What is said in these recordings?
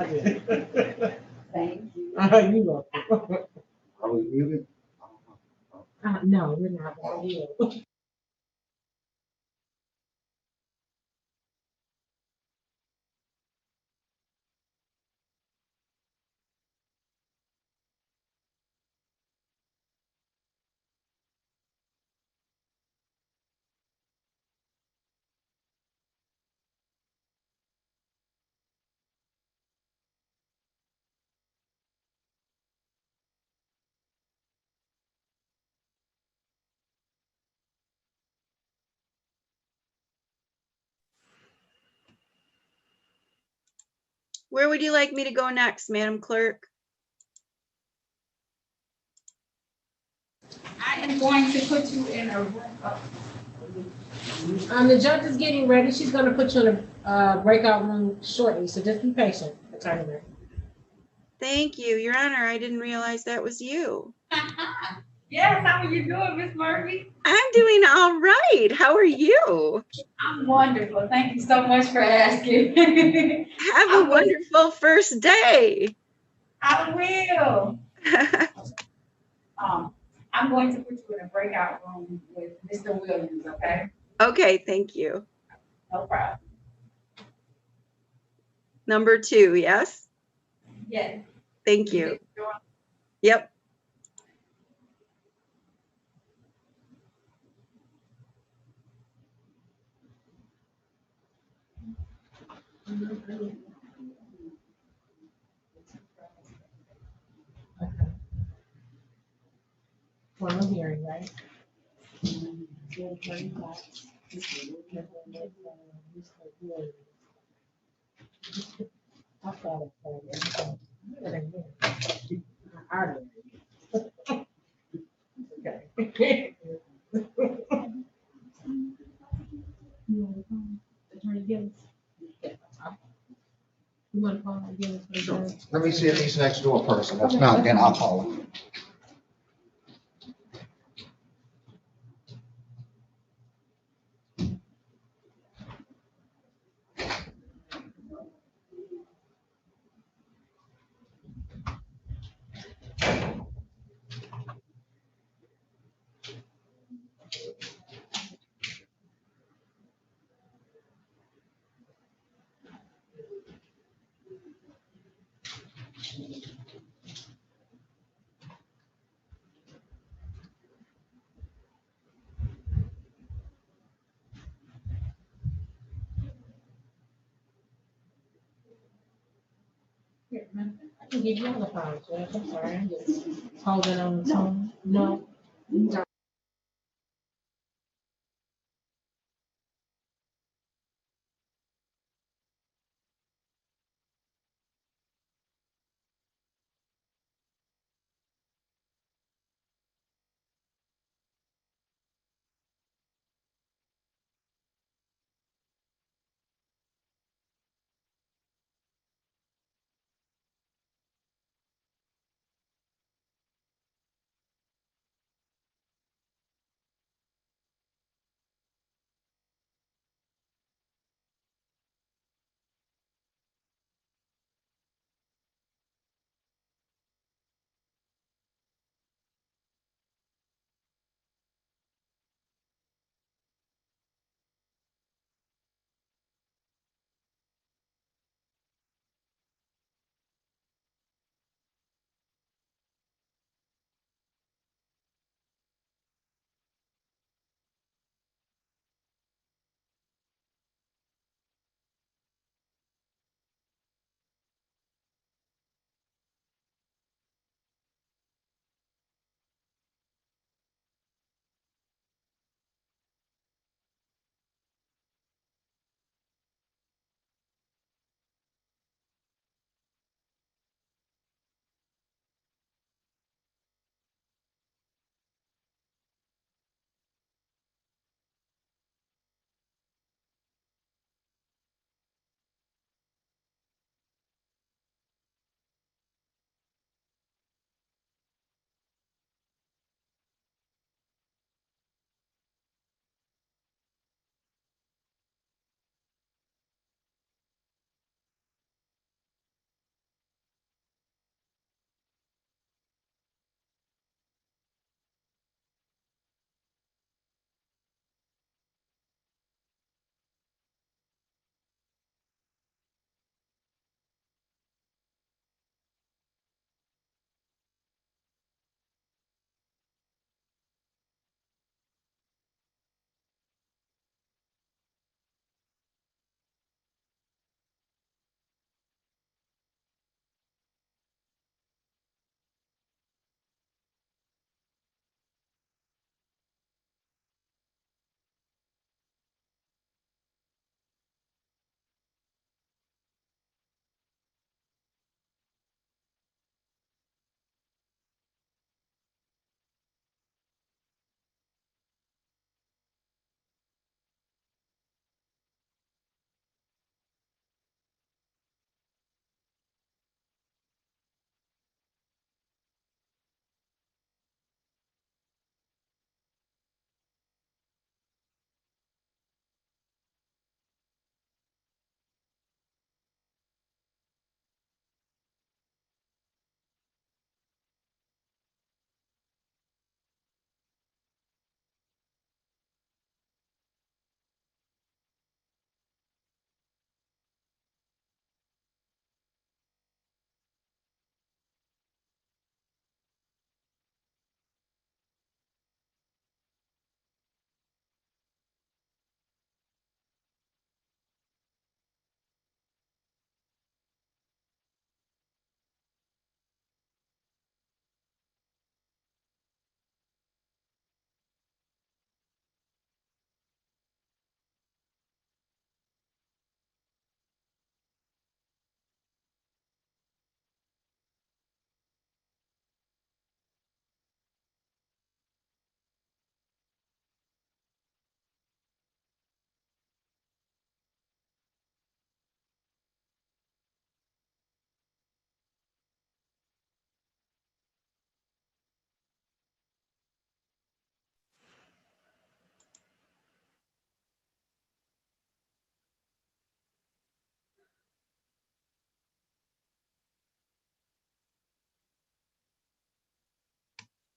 I did. Thank you. You welcome. Are we muted? No, we're not. You. Where would you like me to go next, Madam Clerk? I am going to put you in a room. The judge is getting ready. She's going to put you in a breakout room shortly, so just be patient, Attorney Mary. Thank you, Your Honor. I didn't realize that was you. Yes, how are you doing, Miss Murphy? I'm doing all right. How are you? I'm wonderful. Thank you so much for asking. Have a wonderful first day. I will. I'm going to put you in a breakout room with Mr. Williams, okay? Okay, thank you. No problem. Number 2, yes? Yes. Thank you. Yep. Formal hearing, right? I thought it was okay. Attorney Gillis. You want to call Gillis? Sure. Let me see if he's next door person. If not, then I'll call him. Here, man, I can give you all the files, Judge. I'm sorry, I'm just holding on the phone. No.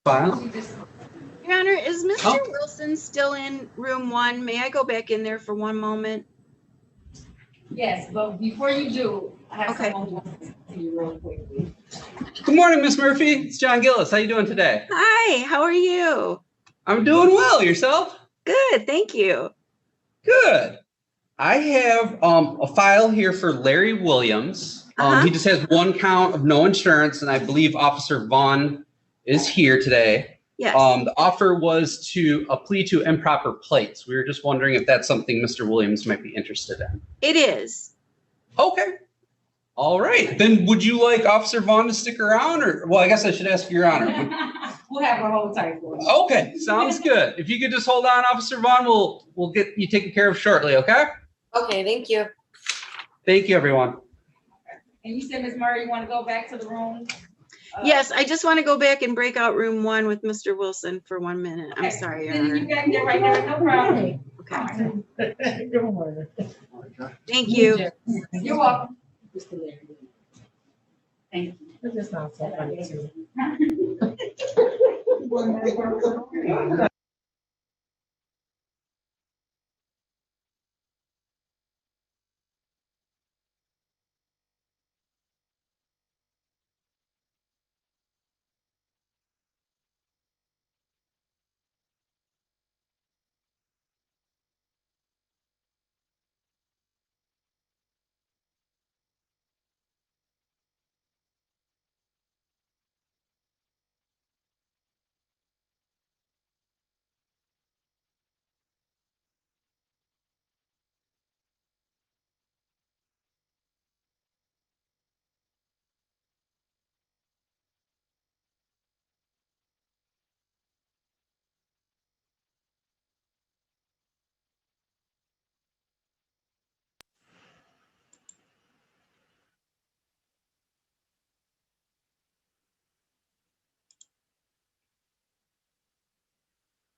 File. Your Honor, is Mr. Oh. Wilson still in room 1? May I go back in there for one moment? Yes, but before you do, I have Okay. someone who wants to see you real quickly. Good morning, Miss Murphy. It's John Gillis. How you doing today? Hi, how are you? I'm doing well. Yourself? Good, thank you. Good. I have a file here for Larry Williams. Uh-huh. He just has one count of no insurance, and I believe Officer Vaughn is here today. Yes, The offer was a plea to improper plates. We were just wondering if that's something Mr. Williams might be interested in. it is. Okay. All right. Then would you like Officer Vaughn to stick around, or, well, I guess I should ask Your Honor. We'll have a whole tight for you. Okay, sounds good. If you could just hold on, Officer Vaughn, we'll get you taken care of shortly, okay? Okay, thank you. Thank you, everyone. And you said, Ms. Murray, you want to go back to the room? Yes, I just want to go back and break out room 1 with Mr. Wilson for 1 minute. I'm Okay. sorry, Your Sitting you Honor. back there, right there, no problem. Okay, Don't worry. thank you. You're welcome. Just to let you know. Thank you. This is not so funny too.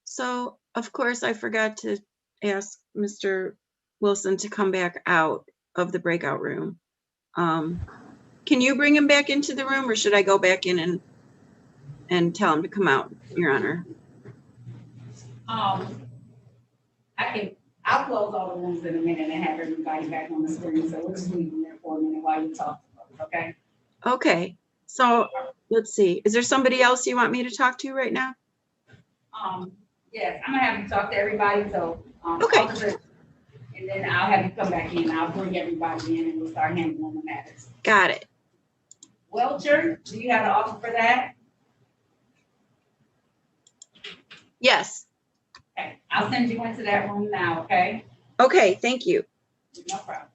So, of course, I forgot to ask Mr. Wilson to come back out of the breakout room. Can you bring him back into the room, or should I go back in and tell him to come out, Your Honor? I'll close all the rooms in a minute and have everybody back on the screen, so we'll just leave them there for a minute while you talk to us, okay? Okay, so let's see. Is there somebody else you want me to talk to right now? Yes, I'm gonna have you talk to everybody, so, Okay. officer, and then I'll have you come back in, I'll bring everybody in and we'll start handling the matters. Got it. Welcher, do you have an offer for that? Yes. Okay, I'll send you into that room now, okay? Okay, thank you. No problem.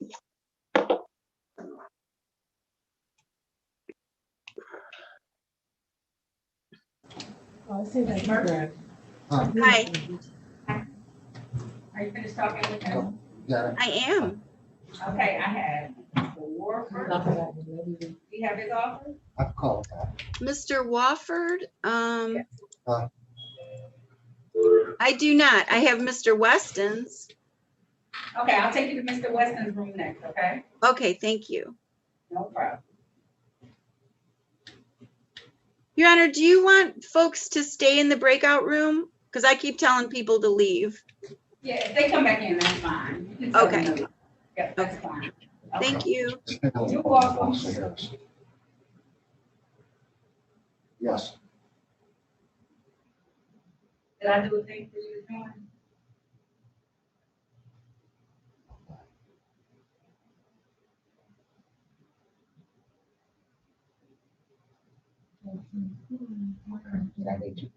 Oh, it seems like you grabbed. Hi, Are you finished talking with him? Yeah, I am. Okay, I have Mr. Warford. Do you have his offer? I've called that. Mr. Wofford, Uh, I do not. I have Mr. Weston's. Okay, I'll take you to Mr. Weston's room next, okay? Okay, thank you. No problem. Your Honor, do you want folks to stay in the breakout room? Because I keep telling people to leave. Yeah, if they come back in, that's fine. You can tell them Okay. to- Yep, that's fine. Thank you. You're welcome. Yes. Did I do a thing for you to join? Did I need you?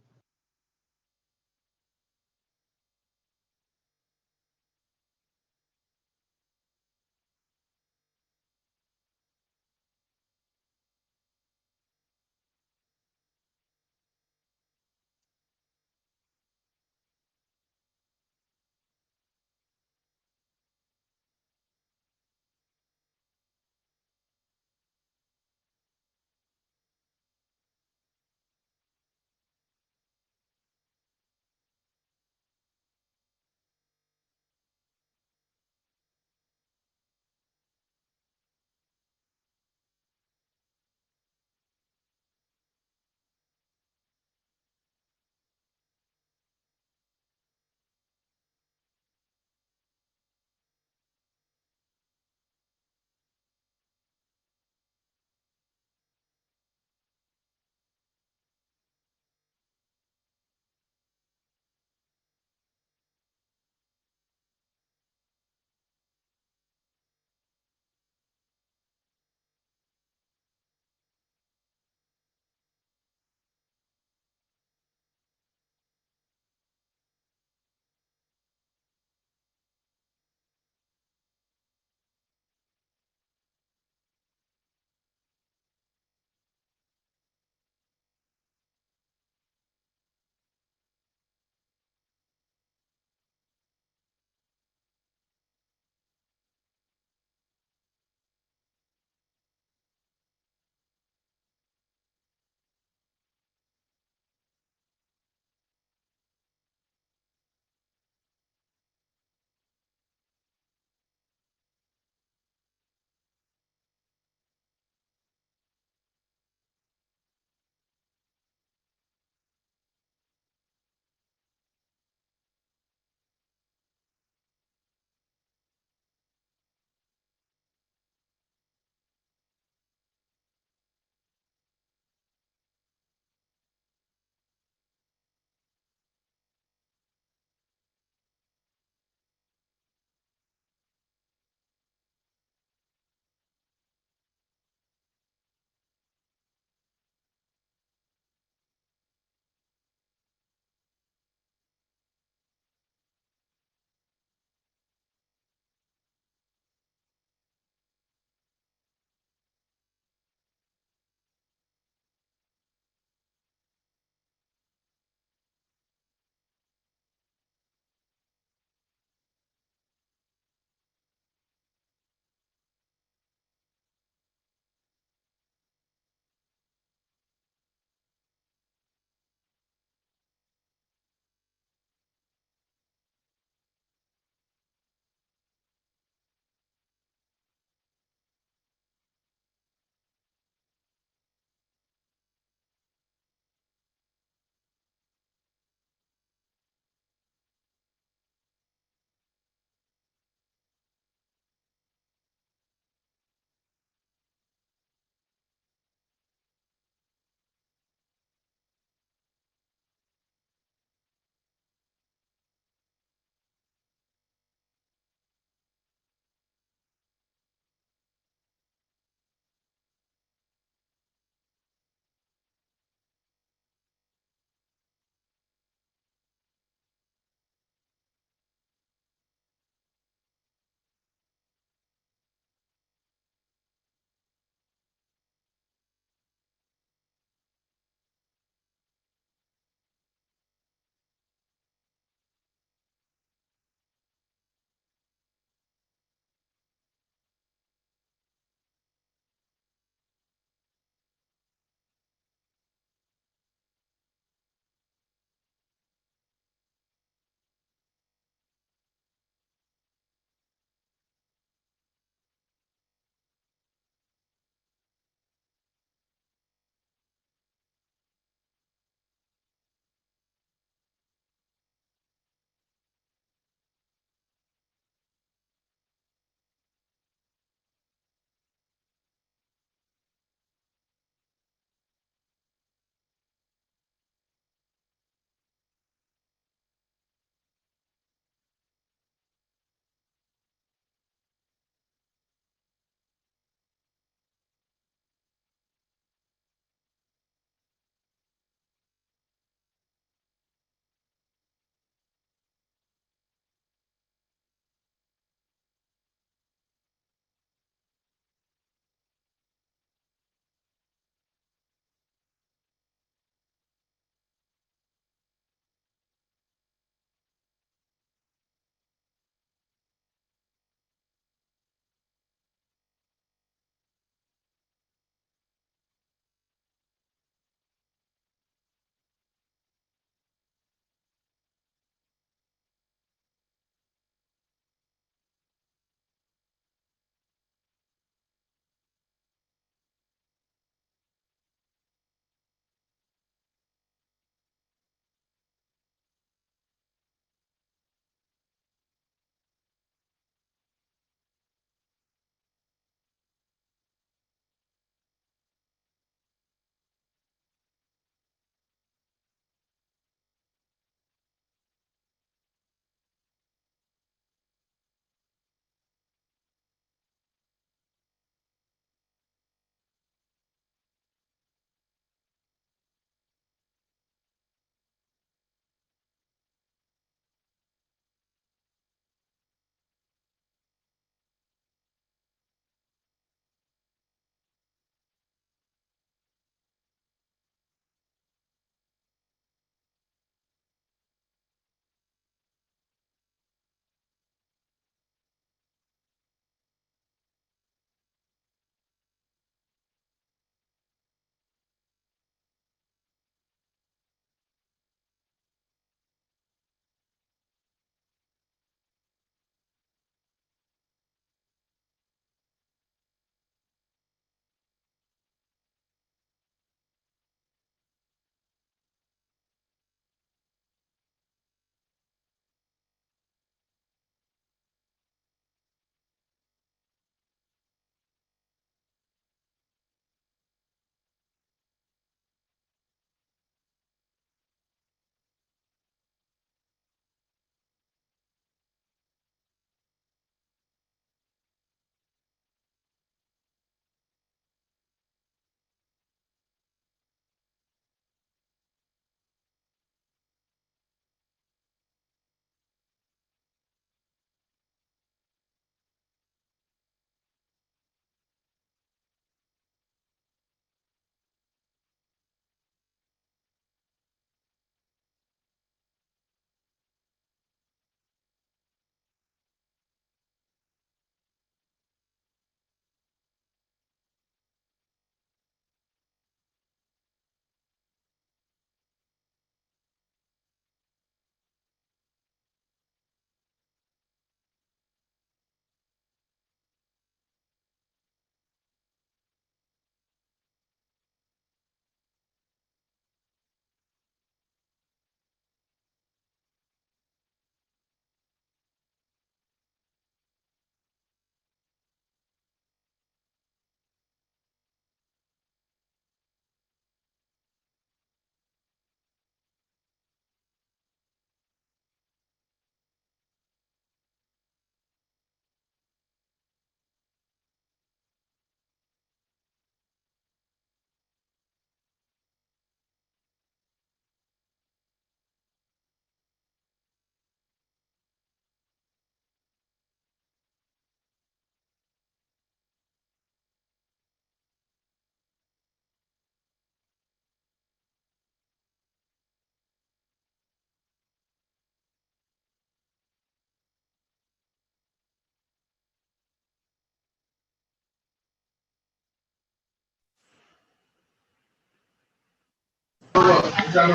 All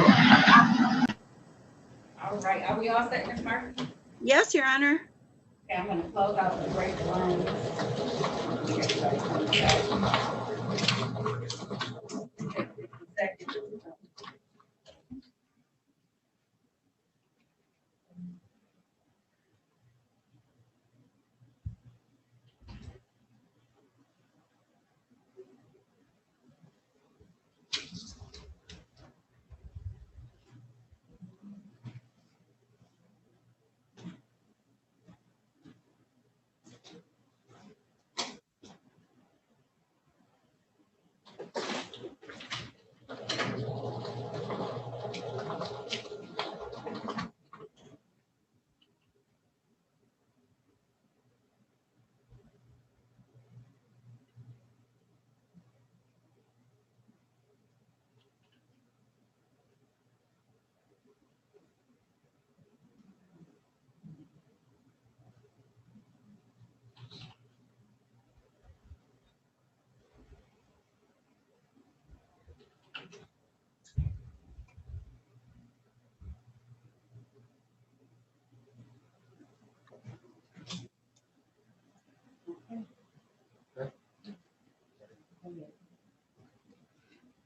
right, are we all set, Ms. Murphy? Yes, Your Honor. Okay, I'm gonna close out the break room. Okay.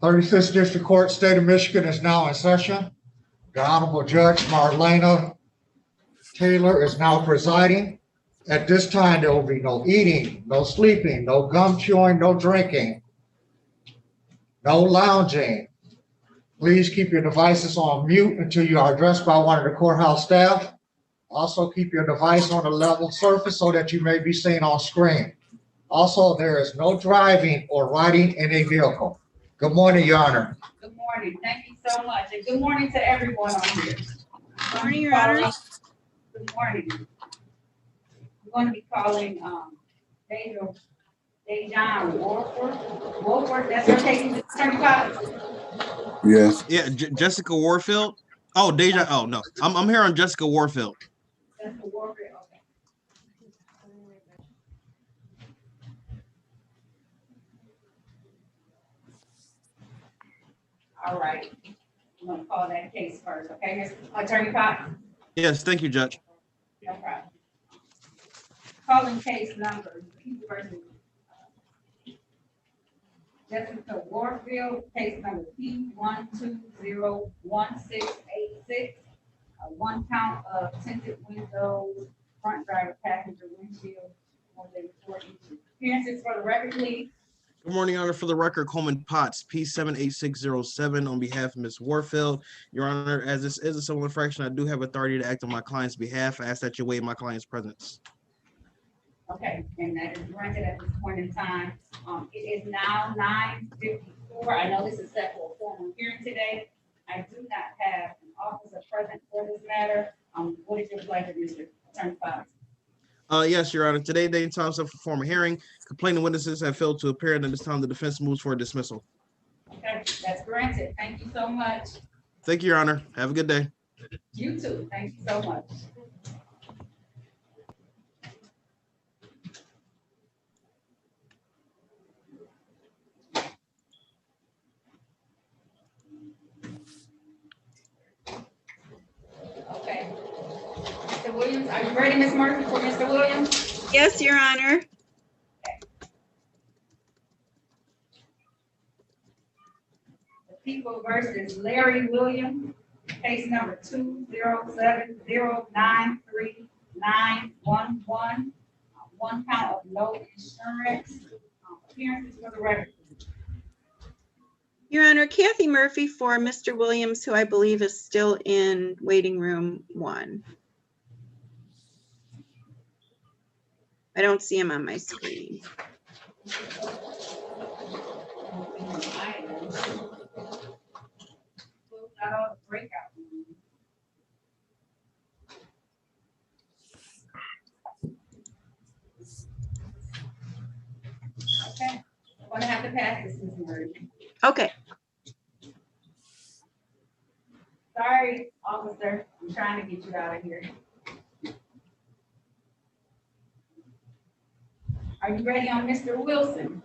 35th District Court, State of Michigan is now in session. The Honorable Judge Marlena Taylor is now presiding. At this time, there will be no eating, no sleeping, no gum chewing, no drinking, no lounging. Please keep your devices on mute until you are addressed by one of the courthouse staff. Also, keep your device on a level surface so that you may be seen on screen. Also, there is no driving or riding in a vehicle. Good morning, Your Honor. Good morning, thank you so much, and good morning to everyone on here. Good morning, Your Honor. Good morning. We're going to be calling, Dejan Wolford, that's her case, Attorney Cox? Yes. Yeah, Jessica Warfield. Oh, Deja. Oh no, I'm here on Jessica Warfield. That's the Wolford, okay. All right, I'm gonna call that case first, okay, Ms. Attorney Cox? Yes, thank you, Judge. No problem. Calling case number, People versus Jessica Warfield, case number P12016686. One count of tinted windows, front driver passenger windshield, more than 40 appearances for the record, please. Good morning, Your Honor. For the record, Coleman Potts, P78607, on behalf of Ms. Warfield. Your Honor, as this is a civil infraction, I do have authority to act on my client's behalf. I ask that you waive my client's presence. Okay, and that is granted at this point in time. It is now 9:54. I know this is set for a formal hearing today. I do not have an officer present for this matter. What is your pleasure, Mr. Attorney Fox? Yes, Your Honor. Today, they time set for formal hearing. Complaining witnesses have failed to appear, and at this time, the defense moves for dismissal. Okay, that's granted. Thank you so much. Thank you, Your Honor. Have a good day. You too. Thank you so much. Okay. Mr. Williams, are you ready, Ms. Murphy, for Mr. Williams? Yes, Your Honor. The People versus Larry Williams, case number 207093911. One count of no insurance. Appearances for the record. Your Honor, Kathy Murphy for Mr. Williams, who I believe is still in waiting room 1. I don't see him on my screen. Out of the breakout room. Okay, I'm gonna have to pass this, Ms. Murphy. Okay. Sorry, officer, I'm trying to get you out of here. Are you ready on Mr. Wilson?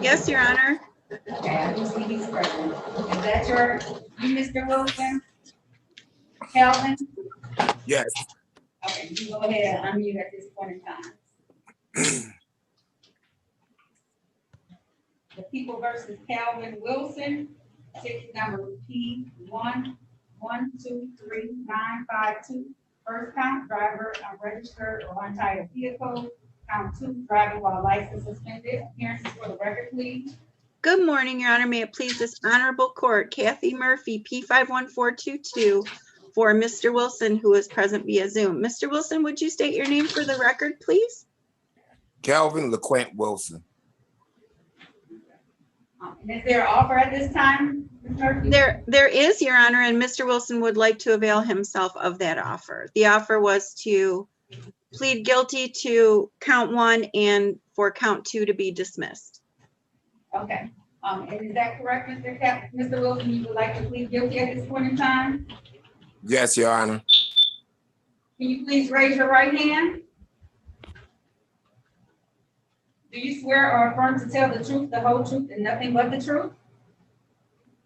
Yes, Your Honor. Okay, I do see he's present. Is that your You, Mr. Wilson? Calvin? Yes. Okay, you go ahead and unmute at this point in time. The People versus Calvin Wilson, ticket number P112395 First count, driver unregistered or untitled vehicle. Count 2, driving while license suspended. Appearances for the record, please. Good morning, Your Honor. May it please this honorable court, Kathy Murphy, P51422, for Mr. Wilson, who is present via Zoom. Mr. Wilson, would you state your name for the record, please? Calvin LeQuint Wilson. And is there an offer at this time, Ms. Murphy? There is, Your Honor, and Mr. Wilson would like to avail himself of that offer. The offer was to plead guilty to count 1 and for count 2 to be dismissed. Okay, and is that correct, Mr. Wilson, you would like to plead guilty at this point in time? Yes, Your Honor. Can you please raise your right hand? Do you swear or affirm to tell the truth, the whole truth, and nothing but the truth?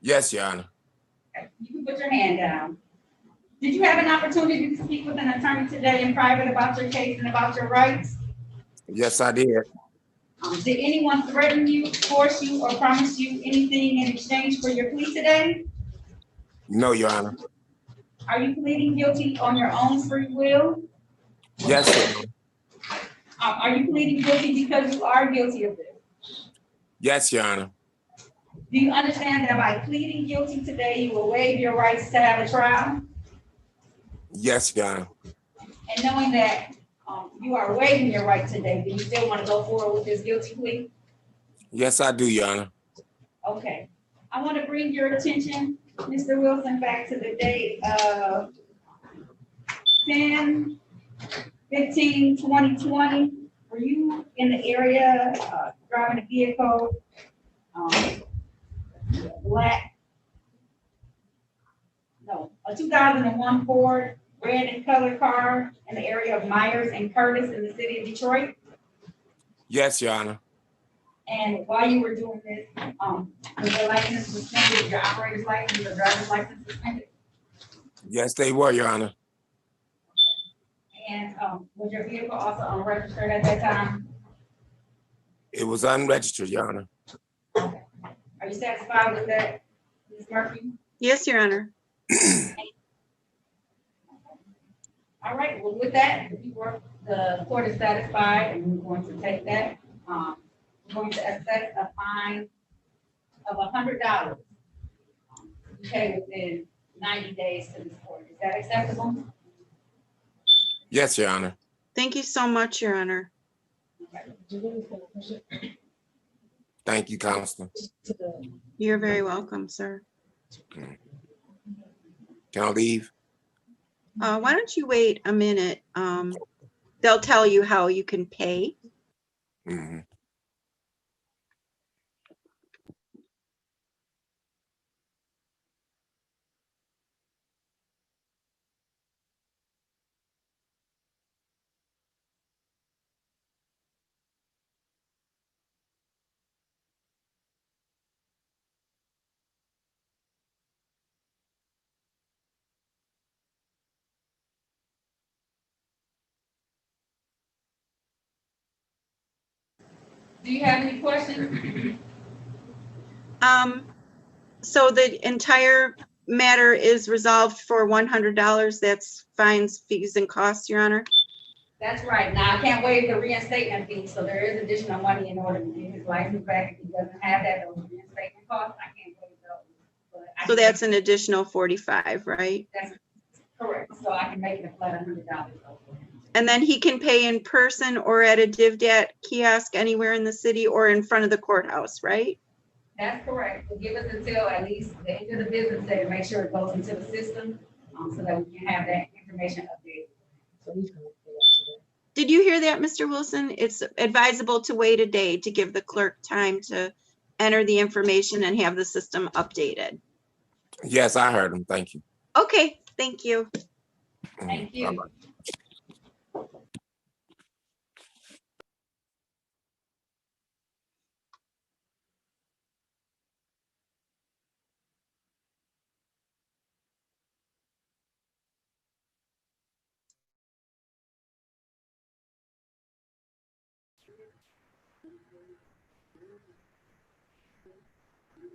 Yes, Your Honor. Okay, you can put your hand down. Did you have an opportunity to speak with an attorney today in private about your case and about your rights? Yes, I did. Did anyone threaten you, force you, or promise you anything in exchange for your plea today? No, Your Honor. Are you pleading guilty on your own free will? Yes, Your Honor. Are you pleading guilty because you are guilty of this? Yes, Your Honor. Do you understand that by pleading guilty today, you will waive your rights to have a trial? Yes, Your Honor. And knowing that you are waiving your right today, do you still want to go forward with this guilty plea? Yes, I do, Your Honor. Okay. I want to bring your attention, Mr. Wilson, back to the date of 10/15/2020. Were you in the area driving a vehicle, a 2001 Ford red and color car in the area of Myers and Curtis in the city of Detroit? Yes, Your Honor. And while you were doing this, was your license suspended, your operator's license, your driver's license suspended? Yes, they were, Your Honor. And was your vehicle also unregistered at that time? It was unregistered, Your Honor. Okay. Are you satisfied with that, Ms. Murphy? Yes, Your Honor. All right, well, with that, the court is satisfied, and we're going to take that. We're going to assess a fine of $100 to be paid within 90 days to this court. Is that acceptable? Yes, Your Honor. Thank you so much, Your Honor. Thank you, Counselor. You're very welcome, sir. Can I leave? Why don't you wait a minute? They'll tell you how you can pay. Mhm. Do you have any questions? So the entire matter is resolved for $100. That's fines, fees, and costs, Your Honor. That's right. Now, I can't waive the reinstatement fee, so there is additional money in order to get his license back. If he doesn't have that, those reinstatement costs, I can't waive those. But I So can- that's an additional 45, right? That's correct. So I can make it a flat $100. And then he can pay in person or at a DivDat kiosk anywhere in the city or in front of the courthouse, right? That's correct. But give us until at least the end of the business day to make sure it goes into the system, so that we can have that information updated. Did you hear that, Mr. Wilson? It's advisable to wait a day to give the clerk time to enter the information and have the system updated. Yes, I heard him. Thank you. Okay, thank you. Thank you. Bye-bye. All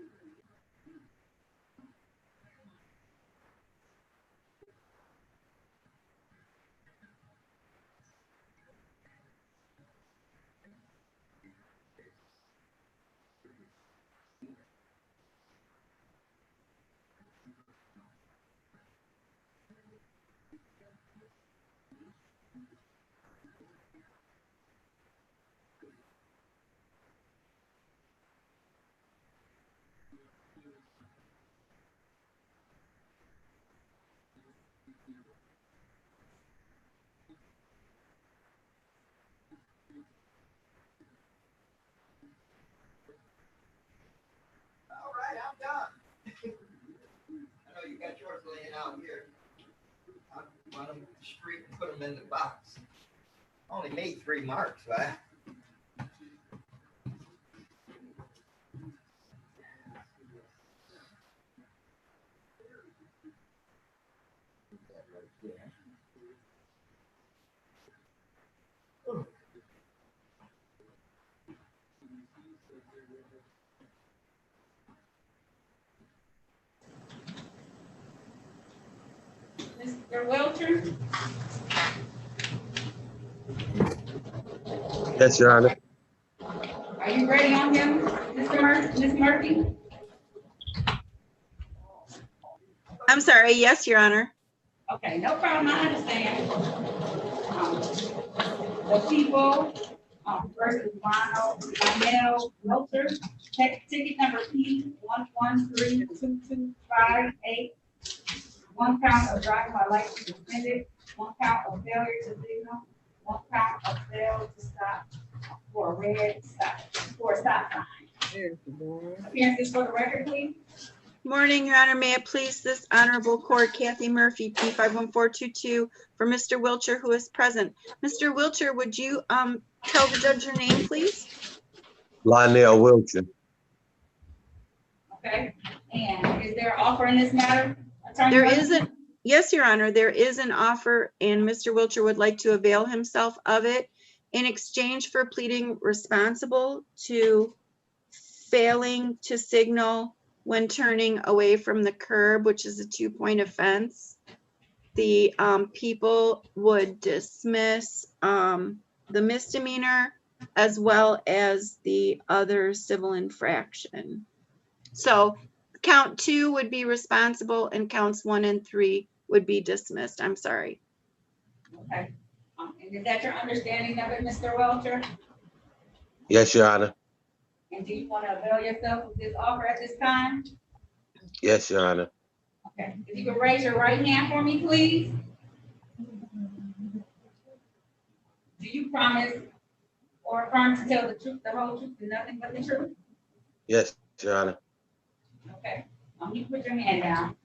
right, I'm done. I know you got yours laying out here. I run them straight and put them in the box. Only made 3 marks, right? Mr. Welcher, Yes, Your Honor. are you ready on him, Ms. Murphy? I'm sorry. Yes, Your Honor. Okay, no problem, I understand. The people versus Lionel Welcher, ticket number P11322588. 1 count of driving while license suspended, 1 count of failure to signal, 1 count of failure to stop for a red stop, for a stop sign. Appearances for the record, please. Morning, Your Honor. May it please this honorable court, Kathy Murphy, P51422, for Mr. Wilcher, who is present. Mr. Wilcher, would you tell the judge your name, please? Lionel Wilcher. Okay, and is there an offer in this matter? Attorney There Murphy? isn't. Yes, Your Honor, there is an offer, and Mr. Wilcher would like to avail himself of it in exchange for pleading responsible to failing to signal when turning away from the curb, which is a 2-point offense. The people would dismiss the misdemeanor as well as the other civil infraction. So count 2 would be responsible and counts 1 and 3 would be dismissed. I'm sorry. Okay, and is that your understanding of it, Mr. Welcher? Yes, Your Honor. And do you want to avail yourself of this offer at this time? Yes, Your Honor. Okay, if you could raise your right hand for me, please. Do you promise or affirm to tell the truth, the whole truth, and nothing but the truth? Yes, Your Honor. Okay, you put your hand down.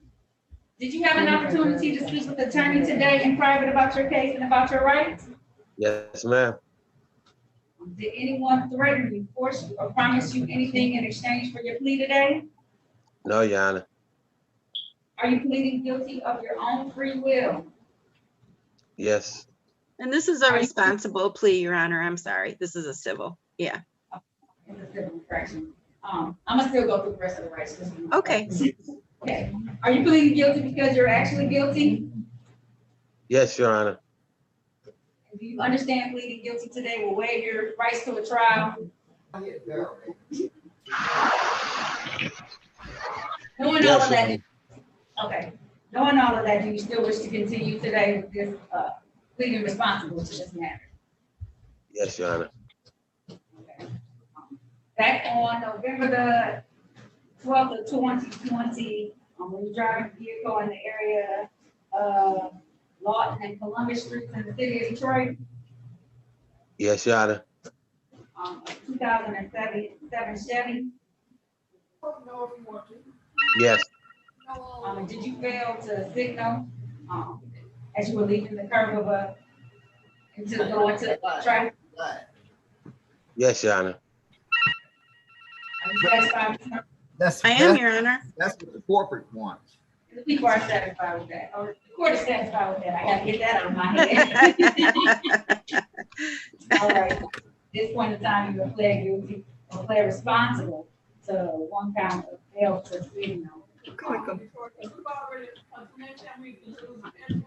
Did you have an opportunity to speak with the attorney today in private about your case and about your rights? Yes, ma'am. Did anyone threaten you, force you, or promise you anything in exchange for your plea today? No, Your Honor. Are you pleading guilty of your own free will? Yes. And this is a responsible plea, Your Honor. I'm sorry. This is a civil. Yeah. It's a civil infraction. I'm gonna still go through the rest of the rights. Okay. Okay. Are you pleading guilty because you're actually guilty? Yes, Your Honor. Do you understand pleading guilty today will waive your rights to a trial? Knowing all of that, okay. Knowing all of that, do you still wish to continue today with this pleading responsible to this matter? Yes, Your Honor. Okay. Back on November the 12th of 2020, when you're driving a vehicle in the area of Lawton and Columbus Streets in the city of Detroit, Yes, Your Honor. 2007 Chevy. Yes. Did you fail to signal as you were leaving the curb of into going to the traffic? Yes, Your Honor. Are you satisfied with that? I am, Your Honor. That's what the corporate wants. The people are satisfied with that, or the court is satisfied with that. I gotta get that out of my head. All right, at this point in time, you are pled guilty or pled responsible to 1 count of failed proceeding.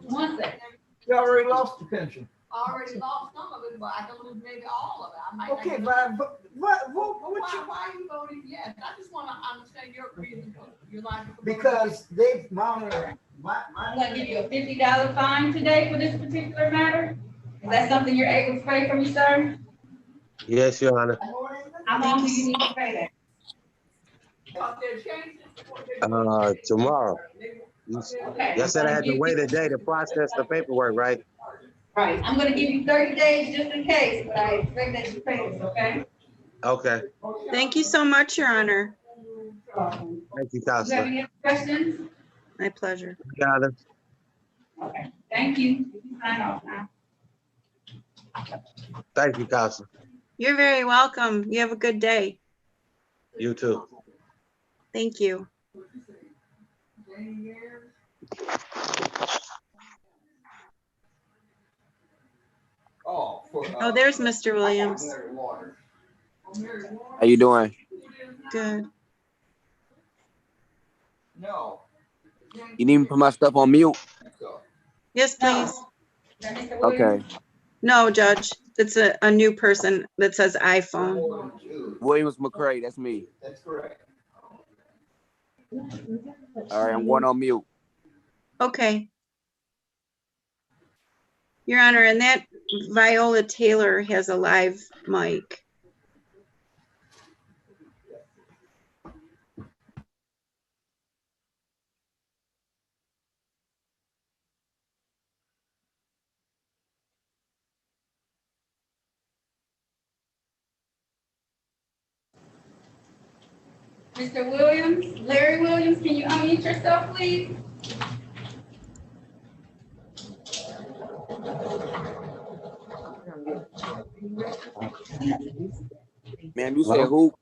One second. You already lost the pension. Already lost some of it, but I can lose maybe all of it. I might not Okay, get- but what Why are you voting yes? I just wanna understand your reason for your logic. because they've monitored I'm gonna give you a $50 fine today for this particular matter. Is that something you're able to pay for me, sir? Yes, Your Honor. How long do you need to pay that? Tomorrow. Okay. Y'all said I had to wait a day to process the paperwork, right? Right, I'm gonna give you 30 days just in case, but I expect that you pay this, okay? Okay. Thank you so much, Your Honor. Do Thank you, you have Counselor. any other questions? My pleasure. Your Honor. Okay, thank you. You can sign off now. Thank you, Counselor. You're very welcome. You have a good day. You too. Thank you. Oh, there's Mr. Williams. How you doing? Good. No. You need me to put my stuff on mute? Yes, please. Is that Mr. Okay. Williams? No, Judge. It's a new person that says iPhone. Williams McCray, that's me. That's correct. All right, I'm going on mute. Okay. Your Honor, and that Viola Taylor has a live mic. Mr. Williams, Larry Williams, can you unmute yourself, please? Ma'am, you said who?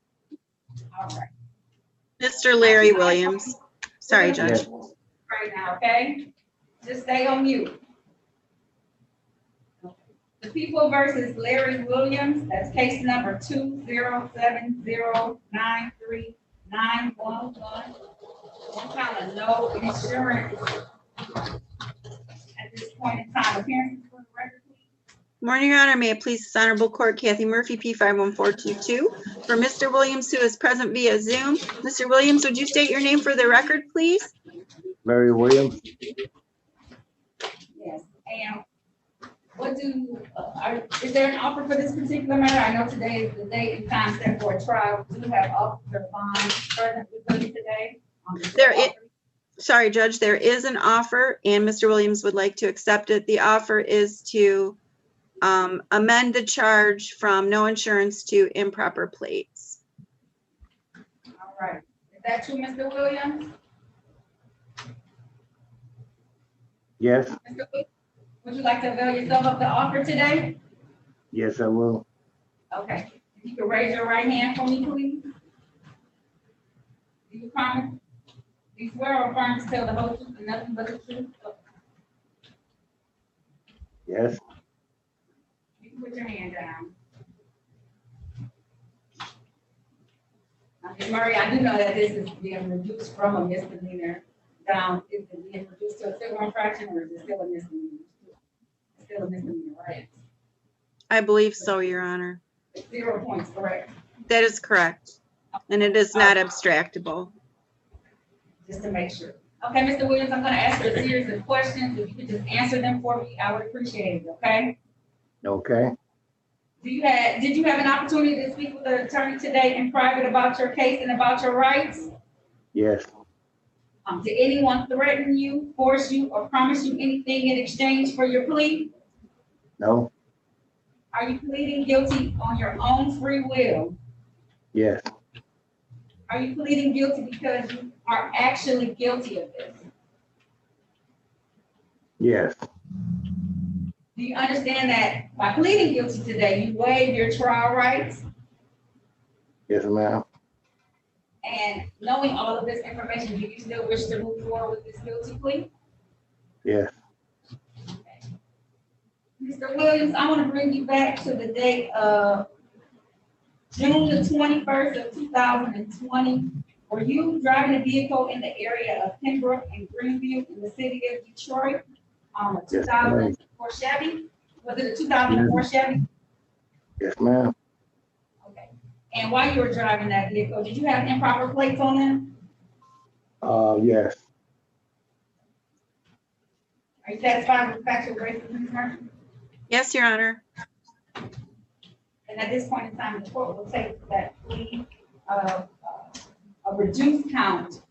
All right. Mr. Larry Williams. Sorry, Judge. Right now, okay? Just stay on mute. The People versus Larry Williams, that's case number 207093911. One count of no insurance at this point in time. Appearances for the record, please. Morning, Your Honor. May it please this honorable court, Kathy Murphy, P51422. For Mr. Williams, who is present via Zoom. Mr. Williams, would you state your name for the record, please? Larry Williams. Yes, and what do, is there an offer for this particular matter? I know today is the date and time set for a trial. We do have Officer Bond present with us today. Sorry, Judge, there is an offer and Mr. Williams would like to accept it. The offer is to amend the charge from no insurance to improper plates. All right, is that true, Mr. Williams? Yes. Mr. Williams, would you like to avail yourself of the offer today? Yes, I will. Okay, if you could raise your right hand for me, please. Do you promise? Do you swear or affirm to tell the whole truth and nothing but the truth? Yes. You can put your hand down. Now, Ms. Murray, I do know that this is being reduced from a misdemeanor down, is it being reduced to a civil infraction or is it still a misdemeanor? It's still a misdemeanor, right? I believe so, Your Honor. It's 0 points, correct? That is correct. And it is not abstractable. Just to make sure. Okay, Mr. Williams, I'm gonna ask you a series of questions. If you could just answer them for me, I would appreciate it, okay? Okay. Did you have an opportunity to speak with the attorney today in private about your case and about your rights? Yes. Did anyone threaten you, force you, or promise you anything in exchange for your plea? No. Are you pleading guilty on your own free will? Yes. Are you pleading guilty because you are actually guilty of this? Yes. Do you understand that by pleading guilty today, you waive your trial rights? Yes, ma'am. And knowing all of this information, do you still wish to move forward with this guilty plea? Yes. Mr. Williams, I want to bring you back to the date of June the 21st of 2020, were you driving a vehicle in the area of Pembroke and Greenview in the city of Detroit? A Yes, ma'am. 2004 Chevy? Was it a 2004 Chevy? Yes, ma'am. Okay. And while you were driving that vehicle, did you have improper plates on them? Yes. Are you satisfied with the factual basis, Ms. Murphy? Yes, Your Honor. And at this point in time, the court will take that plea of a reduced count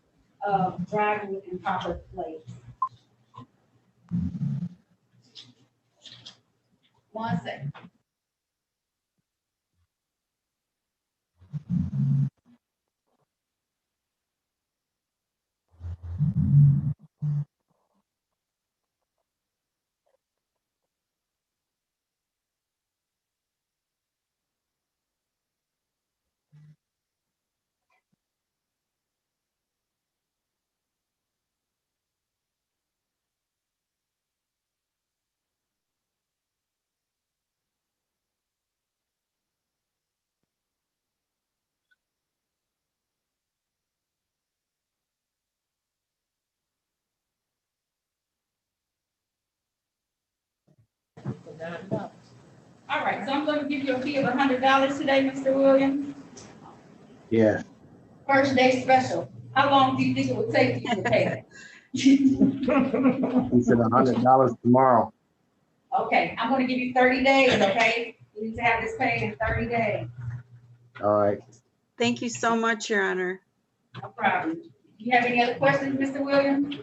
of driving with improper plates. 1 second. All right, so I'm going to give you a fee of $100 today, Mr. Williams. Yes. First day special. How long do you think it would take you to pay that? He said $100 tomorrow. Okay, I'm going to give you 30 days, okay? You need to have this paid in 30 days. All right. Thank you so much, Your Honor. No problem. Do you have any other questions, Mr. Williams?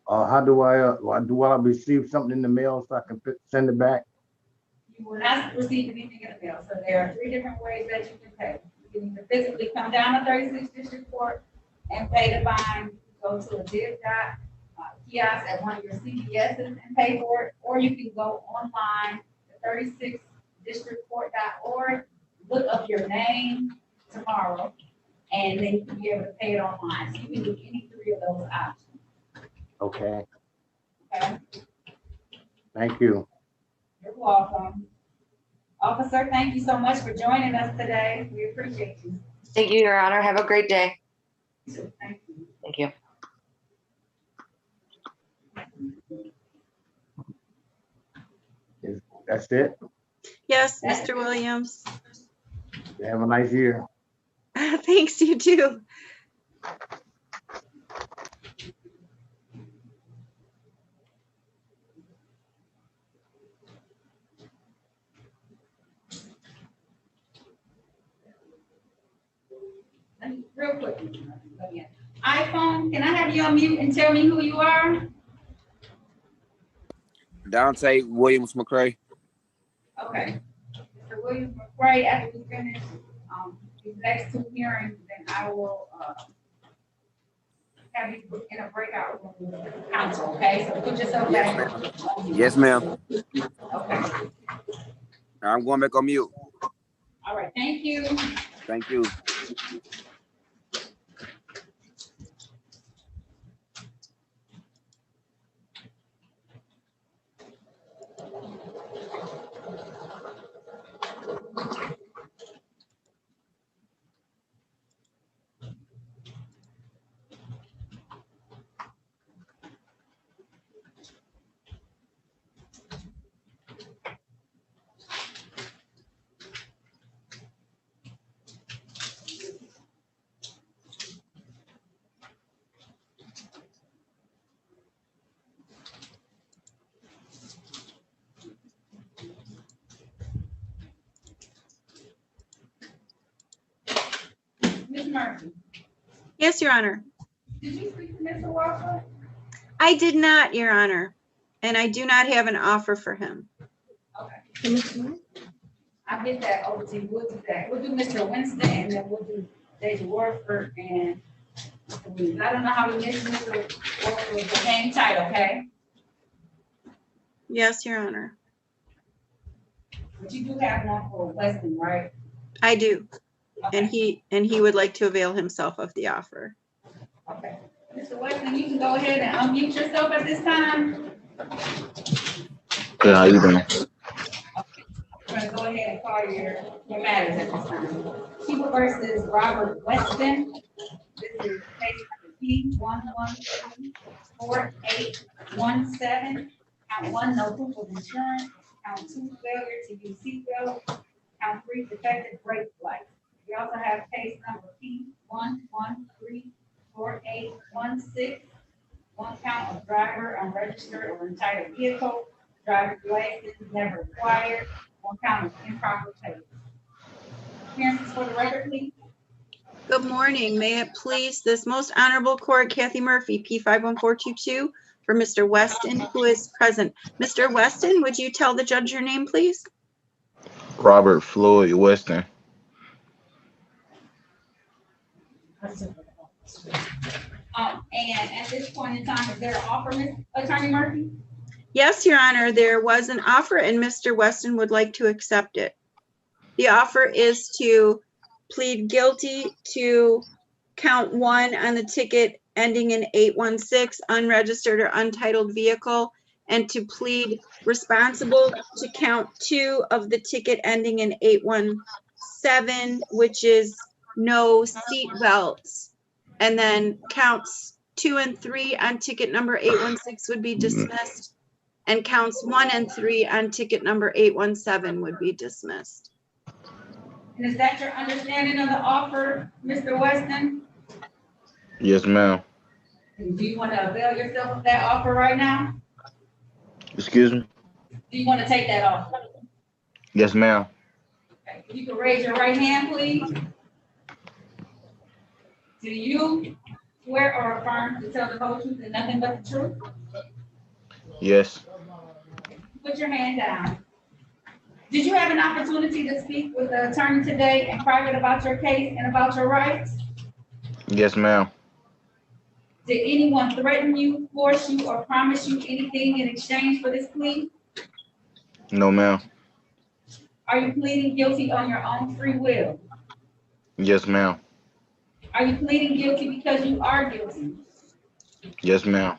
How do I receive something in the mail so I can send it back? You will not receive anything in the mail. So there are 3 different ways that you can pay. You can either physically come down to 36th District Court and pay the fine, go to a kiosk at one of your CVS's and pay for it, or you can go online to 36districtcourt.org, look up your name tomorrow, and then you can be able to pay it online. So you can do any 3 of those options. Okay. Okay? Thank you. You're welcome. Officer, thank you so much for joining us today. We appreciate you. Thank you, Your Honor. Have a great day. Thank you. Thank you. That's it. Yes, Mr. Williams. Have a nice year. Thanks, you too. Real quick. iPhone, can I have you on mute and tell me who you are? Dante Williams McCray. Okay. Mr. Williams McCray, after we finish these next 2 hearings, then I will have you in a breakout room with counsel, okay? So put yourself back. Yes, ma'am. Okay. I'm going back on mute. All right, thank you. Thank you. Ms. Murphy, Yes, Your Honor. did you speak to Mr. Walker? I did not, Your Honor, and I do not have an offer for him. Okay. I'll get that over to you. We'll do that. We'll do Mr. Winston and then we'll do Deja Warford and Mr. Williams. I don't know how we missed Mr. Warford with the same title, okay? Yes, Your Honor. But you do have one for Weston, right? I do. Okay. And he would like to avail himself of the offer. Okay. Mr. Weston, you can go ahead and unmute yourself at this time. Good, how you doing? All gonna go ahead and call your matters at this time. People versus Robert Weston. This is case number P114817. Count 1, no proof of insurance. Count 2, failure to use seatbelt. Count 3, defective brake light. We also have case number P11341816. 1 count of driver unregistered or entitled vehicle. Driver's license never required. 1 count of improper pay. Appearances for the record, please. Good morning. May it please this most honorable court, Kathy Murphy, P51422, for Mr. Weston, who is present. Mr. Weston, would you tell the judge your name, please? Robert Floyd Weston. And at this point in time, is there an offer, Ms. Attorney Murphy? Yes, Your Honor, there was an offer and Mr. Weston would like to accept it. The offer is to plead guilty to count 1 on the ticket ending in 816, unregistered or untitled vehicle, and to plead responsible to count 2 of the ticket ending in 817, which is no seat belts. And then counts 2 and 3 on ticket number 816 would be dismissed, and counts 1 and 3 on ticket number 817 would be dismissed. And is that your understanding of the offer, Mr. Weston? Yes, ma'am. Do you want to avail yourself of that offer right now? Excuse me? Do you want to take that offer? Yes, ma'am. Okay. If you can raise your right hand, please. Do you swear or affirm to tell the whole truth and nothing but the truth? Yes. Put your hand down. Did you have an opportunity to speak with the attorney today in private about your case and about your rights? Yes, ma'am. Did anyone threaten you, force you, or promise you anything in exchange for this plea? No, ma'am. Are you pleading guilty on your own free will? Yes, ma'am. Are you pleading guilty because you are guilty? Yes, ma'am.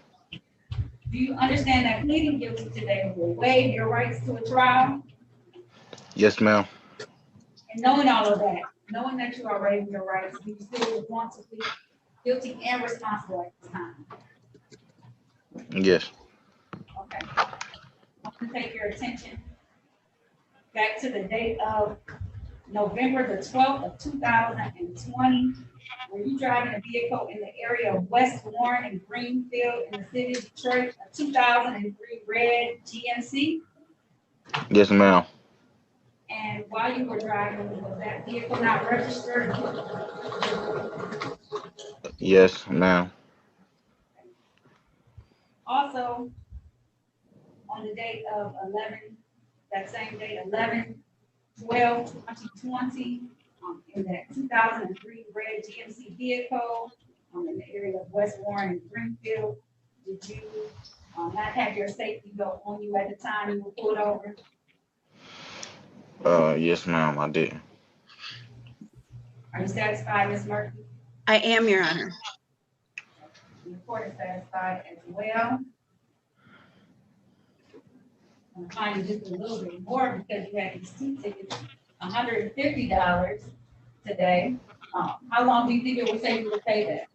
Do you understand that pleading guilty today will waive your rights to a trial? Yes, ma'am. And knowing all of that, knowing that you are waiving your rights, do you still want to plead guilty and responsible at this time? Yes. Okay. I'm going to take your attention back to the date of November the 12th of 2020. Were you driving a vehicle in the area of West Warren and Greenfield in the city of Detroit, a 2003 red GMC? Yes, ma'am. And while you were driving, was that vehicle not registered? Yes, ma'am. Also, on the date of 11, that same date, 11/12/2020, in that 2003 red GMC vehicle in the area of West Warren and Greenfield, did you not have your safety belt on you at the time you were pulled over? Yes, ma'am, I did. Are you satisfied, Ms. Murphy? I am, Your Honor. The court is satisfied as well. I'm gonna find you just a little bit more because you had these 2 tickets, $150 today. How long do you think it would take you to pay that?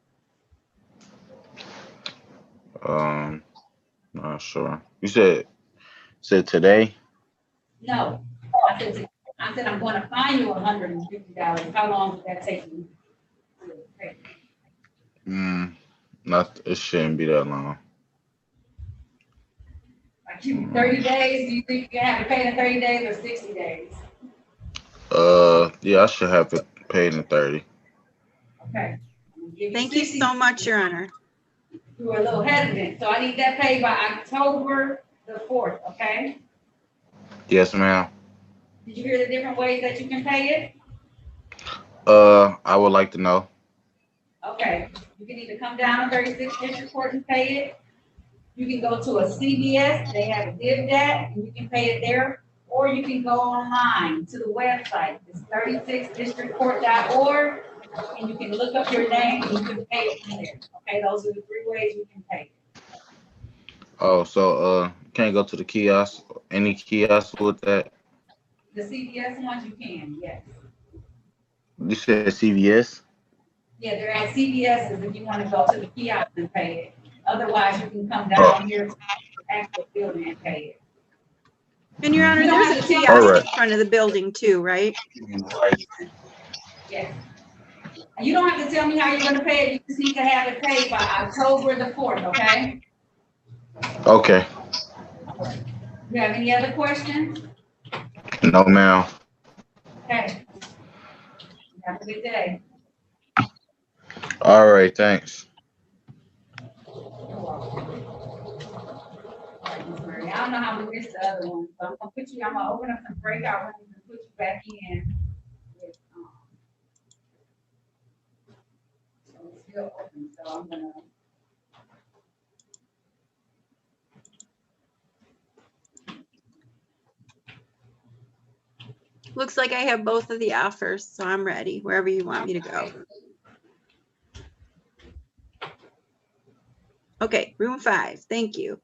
Not sure. You said today? No, I said I'm going to fine you $150. How long would that take you to pay? It shouldn't be that long. Like 30 days? Do you think you have to pay in 30 days or 60 days? Yeah, I should have it paid in 30. Okay. Thank you so much, Your Honor. You were a little hesitant, so I need that paid by October the 4th, okay? Yes, ma'am. Did you hear the different ways that you can pay it? I would like to know. Okay, you can either come down to 36th District Court and pay it. You can go to a CVS, they have a DivDat, and you can pay it there. Or you can go online to the website, it's 36districtcourt.org, and you can look up your name and you can pay it from there. Okay, those are the 3 ways you can pay it. Oh, so can't go to the kiosk, any kiosk with that? The CVS ones you can, yes. You said CVS? Yeah, they're at CVS's if you want to go to the kiosk and pay it. Otherwise, you can come down here to the actual building and pay it. And Your Honor, You don't there's have a to tell me- kiosk All right. in front of the building too, right? Yes. And you don't have to tell me how you're gonna pay it, you just need to have it paid by October the 4th, okay? Okay. You have any other questions? No, ma'am. Okay. Have a good day. All right, thanks. I don't know how we missed the other one, so I'm gonna open up some breakout rooms and put you back in. with, So it's still open, so I'm gonna. Looks like I have both of the offers, so I'm ready, wherever you want me to go. Okay, room 5, thank you.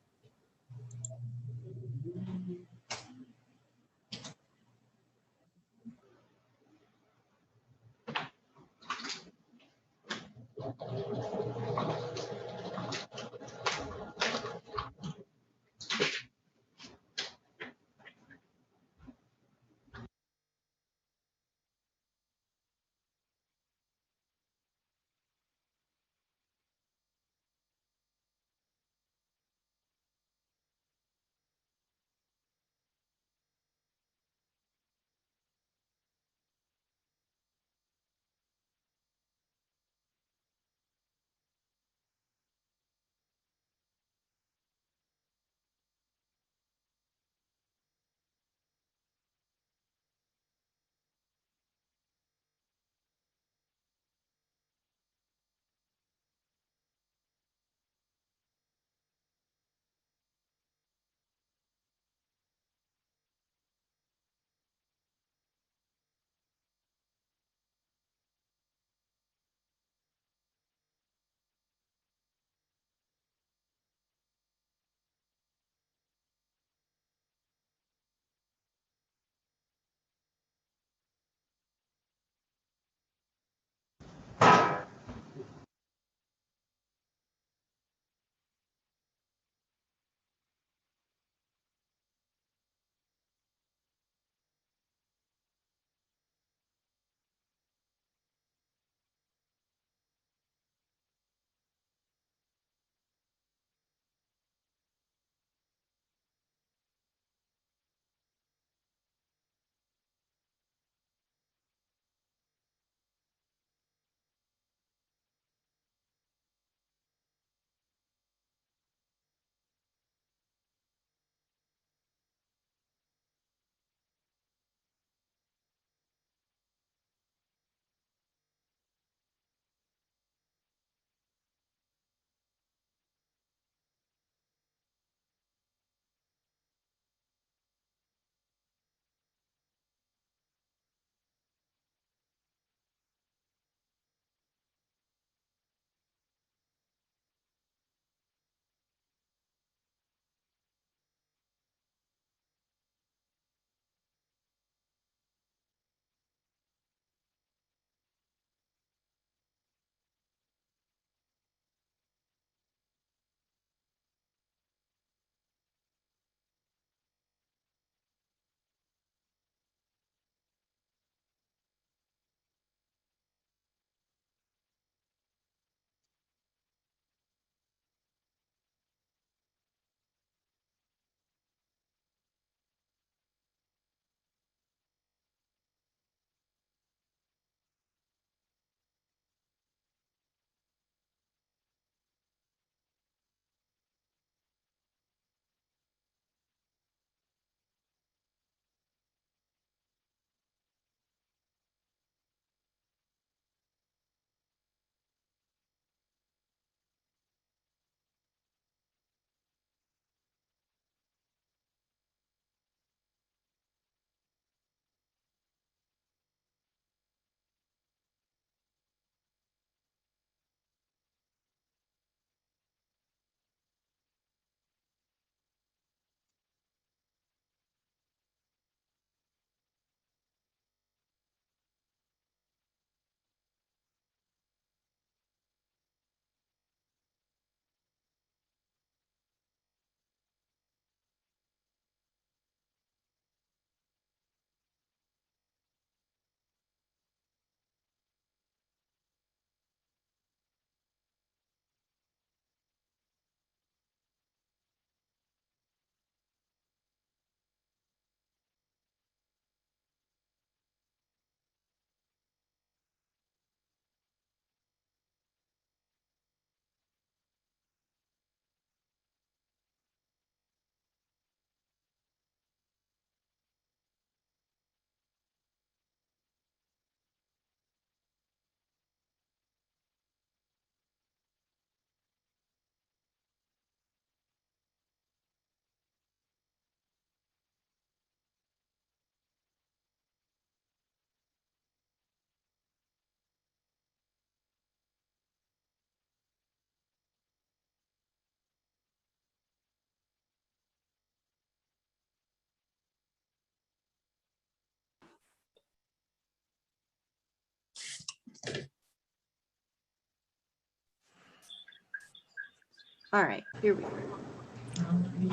All right, here we go.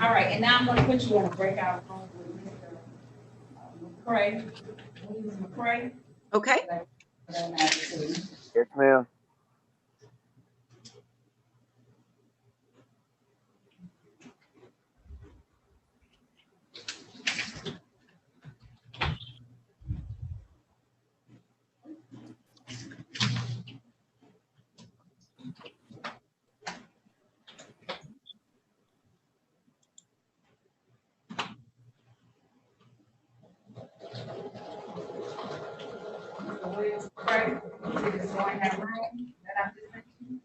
All right, and now I'm gonna put you in a breakout room with Mr. McCray. Williams McCray. Okay, Yes, ma'am. Mr. Williams McCray, you just join that room that I just sent you.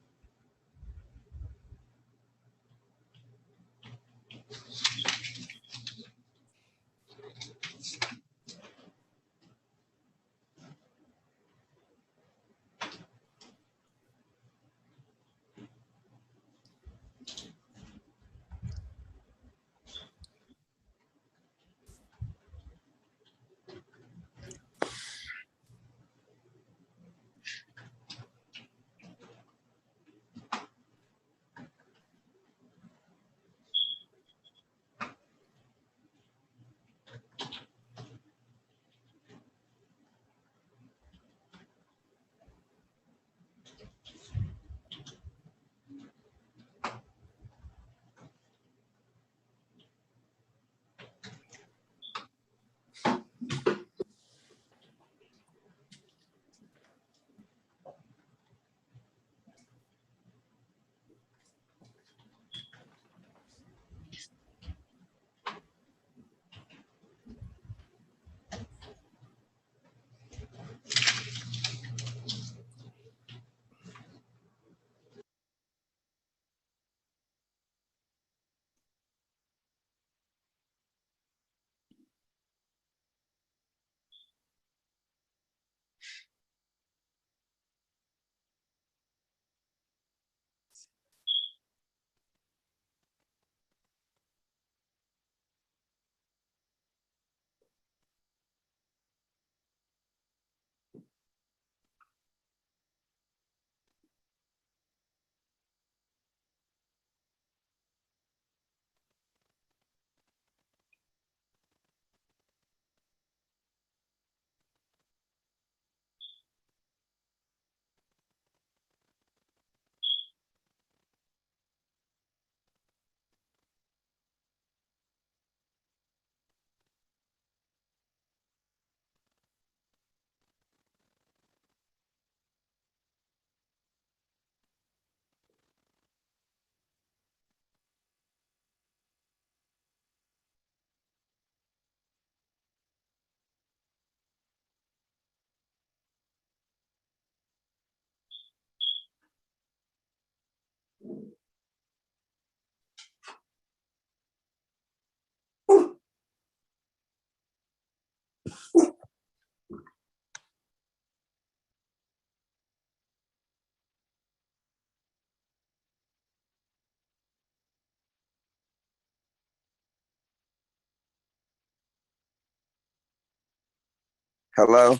Hello.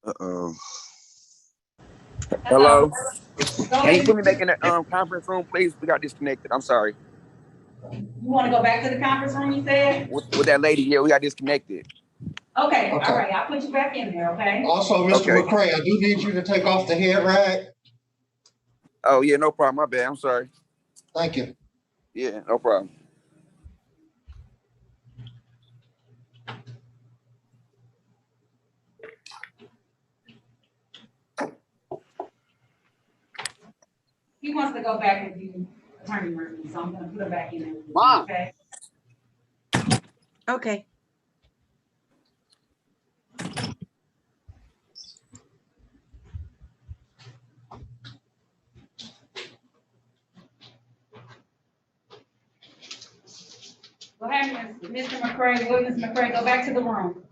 Uh-oh. Hello. Hello. Go Can you ahead. put me back in the conference room, please? We got disconnected. I'm sorry. You wanna go back to the conference room, you said? With that lady, yeah, we got disconnected. Okay, all Okay. right, I'll put you back in there, okay? Also, Mr. Okay. McCray, I do need you to take off the head rag. Oh yeah, no problem. My bad. I'm sorry. Thank you. Yeah, no problem. He wants to go back and do Attorney Murphy, so I'm gonna put him back in there, with you, Mom. okay? okay. What happened, Mr. McCray, Williams McCray, go back to the room.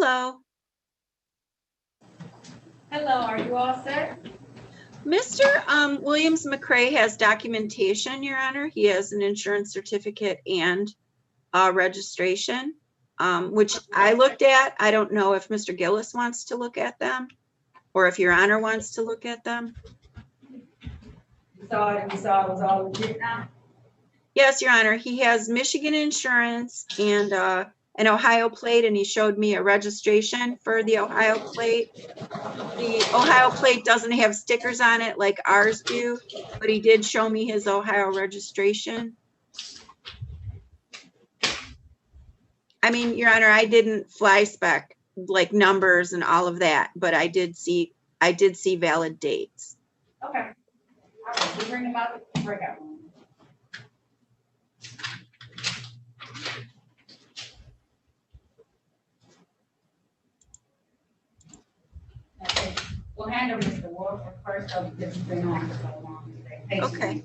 Hello. Hello, are you all set? Mr. Williams McCray has documentation, Your Honor. He has an insurance certificate and registration, which I looked at. I don't know if Mr. Gillis wants to look at them or if Your Honor wants to look at them. You saw it and you saw it was all legit now? Yes, Your Honor. He has Michigan insurance and an Ohio plate, and he showed me a registration for the Ohio plate. The Ohio plate doesn't have stickers on it like ours do, but he did show me his Ohio registration. I mean, Your Honor, I didn't fly spec like numbers and all of that, but I did see valid dates. Okay. All right, we'll bring them out the breakout room. Okay. We'll handle Mr. Walker first, so because he's been on for so long today. Okay.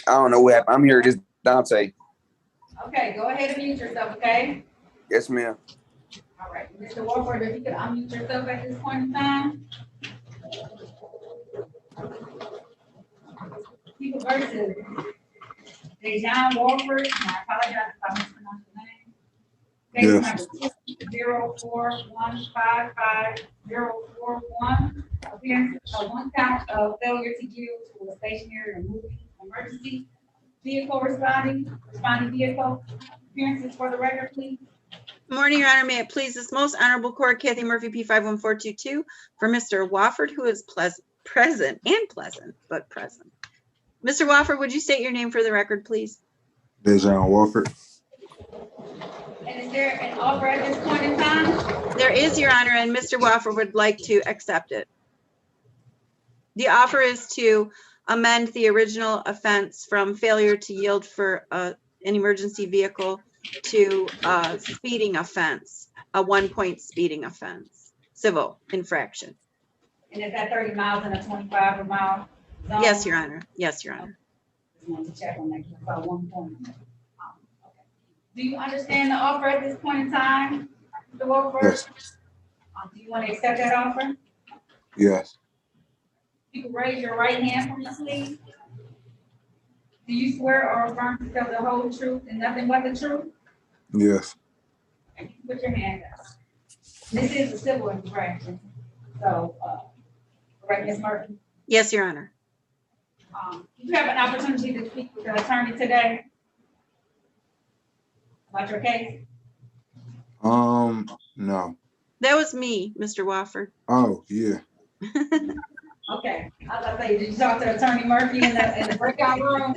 I don't know what happened. I'm here, just Dante. Okay, go ahead and mute yourself, okay? Yes, ma'am. All right, Mr. Warford, if you could unmute yourself at this point in time. People versus Dejan Warford, and I apologize if I mispronounced your name. Case number 204155041. Appearance of one count of failure to yield to a stationary or moving emergency vehicle responding vehicle. Appearances for the record, please. Morning, Your Honor. May it please this most honorable court, Kathy Murphy, P51422, for Mr. Wofford, who is present. Mr. Wofford, would you state your name for the record, please? Dejan Wofford. And is there an offer at this point in time? There is, Your Honor, and Mr. Wofford would like to accept it. The offer is to amend the original offense from failure to yield for an emergency vehicle to a speeding offense, a 1-point speeding offense, civil infraction. And is that 30 miles in a 25 mile zone? Yes, Your Honor. Yes, Your Honor. Just wanted to check on that, about 1 point. Okay. Do you understand the offer at this point in time, Mr. Wolford? Yes. Do you want to accept that offer? Yes. You can raise your right hand for me, please. Do you swear or affirm to tell the whole truth and nothing but the truth? Yes. And you put your hand up. This is a civil infraction. So, correct, Ms. Murphy? Yes, Your Honor. You have an opportunity to speak with the attorney today about your case. No. That was me, Mr. Wofford. Oh, yeah. Okay, I was gonna say, did you talk to Attorney Murphy in the breakout room?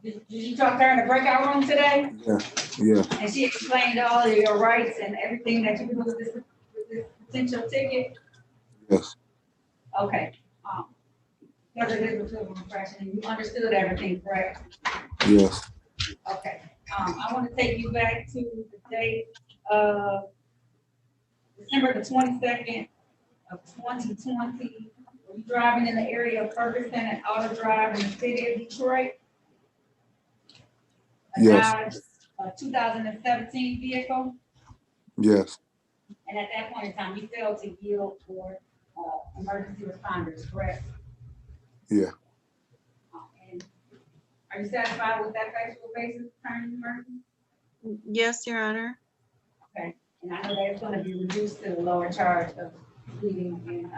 Did you talk to her in the breakout room today? Yeah. Yeah. And she explained all of your rights and everything that you do with this potential ticket? Yes. Okay. Because it is a civil infraction, and you understood everything, correct? Yes. Okay. I want to take you back to the date of December the 22nd of 2020. Were you driving in the area of Ferguson and Auto Drive in the city of Detroit? Yes. A 2017 vehicle? Yes. And at that point in time, you failed to yield for emergency responders, correct? Yeah. And are you satisfied with that factual basis, Attorney Murphy? Yes, Your Honor. Okay. And I know that it's going to be reduced to the lower charge of speeding in,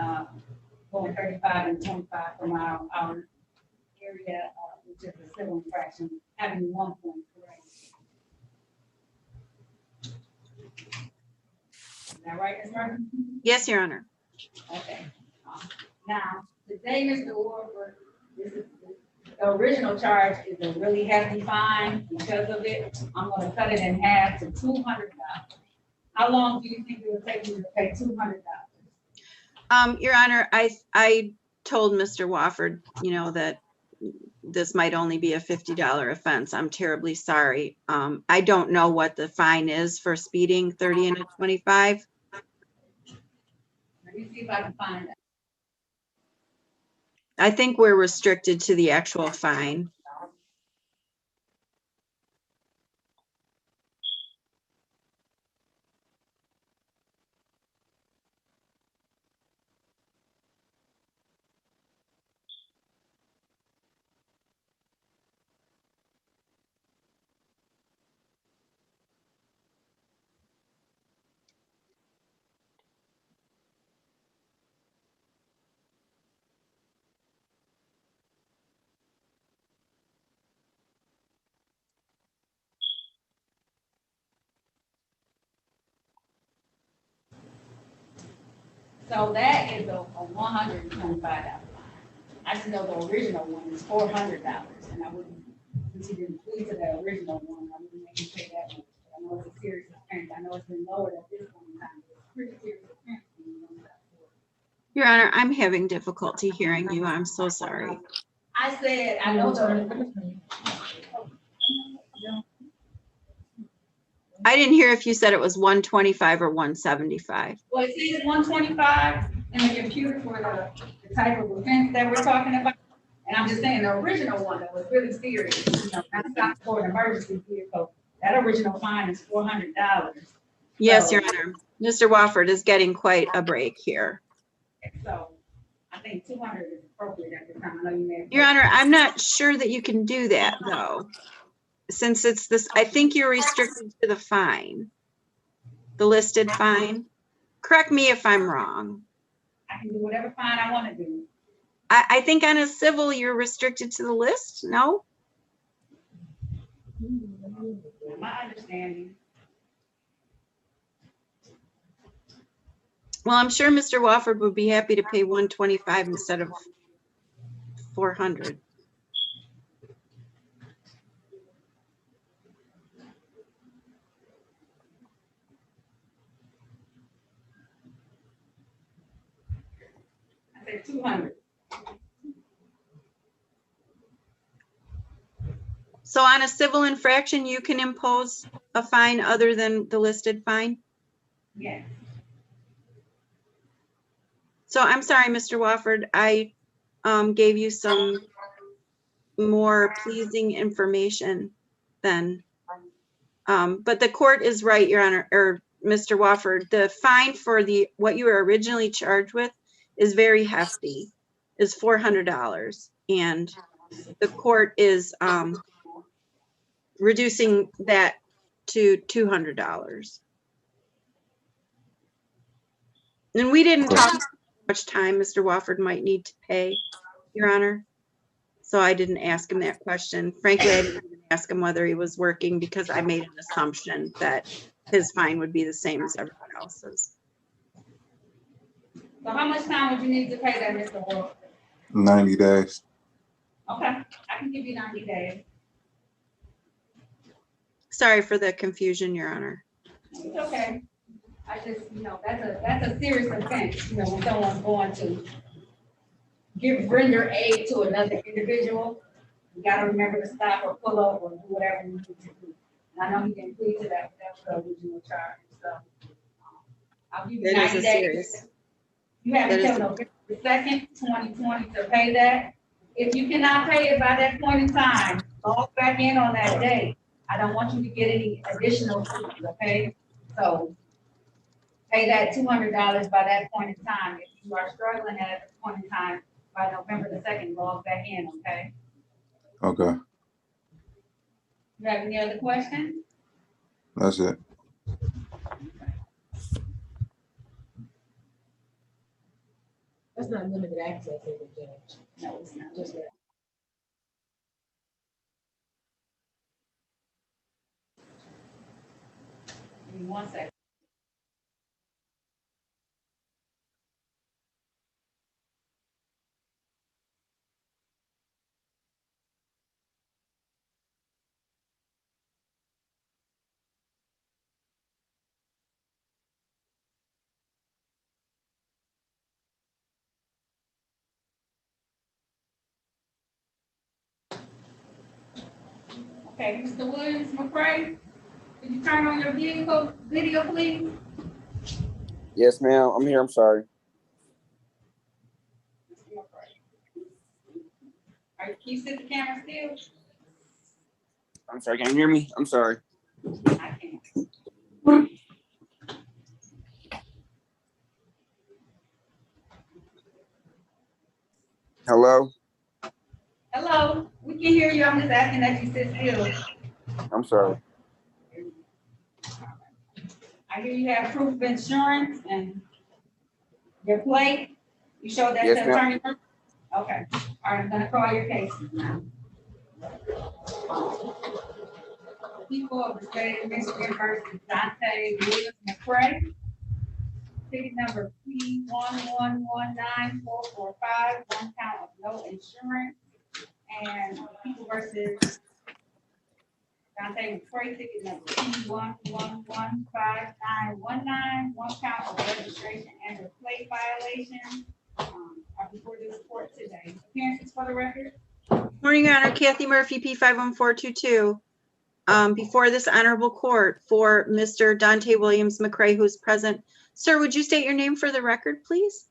going 35 and 25 per mile, our area, which is a civil infraction, having 1 point, correct? Is that right, Ms. Murphy? Yes, Your Honor. Okay. Now, today, Mr. Warford, this is, the original charge is a really hefty fine. Because of it, I'm gonna cut it in half to $200. How long do you think it would take you to pay $200? Your Honor, I told Mr. Wofford, that this might only be a $50 offense. I'm terribly sorry. I don't know what the fine is for speeding 30 and a 25. Let me see if I can find that. I think we're restricted to the actual fine. So that is a $125 fine. I just know the original one is $400, and I wouldn't, since you didn't plead to the original one, I wouldn't make you pay that much. I know it's a serious offense. I know it's been lowered at this point in time. It's a pretty serious offense. Your Honor, I'm having difficulty hearing you. I'm so sorry. I said, I know I didn't hear if you said it was 125 or 175. well, it says 125 in the computer for the type of offense that we're talking about. And I'm just saying the original one that was really serious, not stop for an emergency vehicle. That original fine is $400. Yes, So- Your Honor. Mr. Wofford is getting quite a break here. So I think 200 is appropriate at the time. I know you may. Your Honor, I'm not sure that you can do that though. Since it's this, I think you're restricted to the fine, the listed fine. Correct me if I'm wrong. I can do whatever fine I want to do. I think on a civil, you're restricted to the list, no? My understanding. Well, I'm sure Mr. Wofford would be happy to pay 125 instead of 400. I said 200. So on a civil infraction, you can impose a fine other than the listed fine? Yes. So I'm sorry, Mr. Wofford, I gave you some more pleasing information then. But the court is right, Your Honor, or Mr. Wofford, the fine for what you were originally charged with is very hefty, is $400. And the court is reducing that to $200. And we didn't talk about how much time Mr. Wofford might need to pay, Your Honor. So I didn't ask him that question. Frankly, I didn't even ask him whether he was working because I made an assumption that his fine would be the same as everyone else's. So how much time would you need to pay that, Mr. Wolf? 90 days. Okay, I can give you 90 days. Sorry for the confusion, Your Honor. It's okay. I just, that's a serious offense, when someone's going to render aid to another individual. You gotta remember to stop or pull over or do whatever you need to do. And I know he didn't plead to that, but that was the original charge, so. I'll give you That is 90 a days. serious. You have that is- until November 2nd, 2020 to pay that. If you cannot pay it by that point in time, log back in on that day. I don't want you to get any additional fees, okay? So pay that $200 by that point in time. If you are struggling at that point in time, by November the 2nd, log back in, okay? Okay, You have any other questions? that's it. That's not limited access, is it, Judge? No, it's not. Just that. Give me 1 second. Okay, Mr. Williams McCray, could you turn on your video, please? Yes, ma'am. I'm here. I'm sorry. Mr. McCray. All right, can you sit the camera still? I'm sorry. Can you hear me? I'm sorry. I can't. Hello. Hello, we can hear you. I'm just asking that you sit still. I'm sorry. I hear you have proof of insurance and your plate. You showed that to Yes, ma'am. attorney? Okay, all right, I'm gonna call your cases now. People of the state of Michigan versus Dante Williams McCray. Ticket number P11194445, one count of no insurance. And people versus Dante McCray, ticket number P11155919, one count of registration and a plate violation. Are before this court today. Appearances for the record. Morning, Your Honor. Kathy Murphy, P51422. Before this honorable court for Mr. Dante Williams McCray, who's present. Sir, would you state your name for the record, please?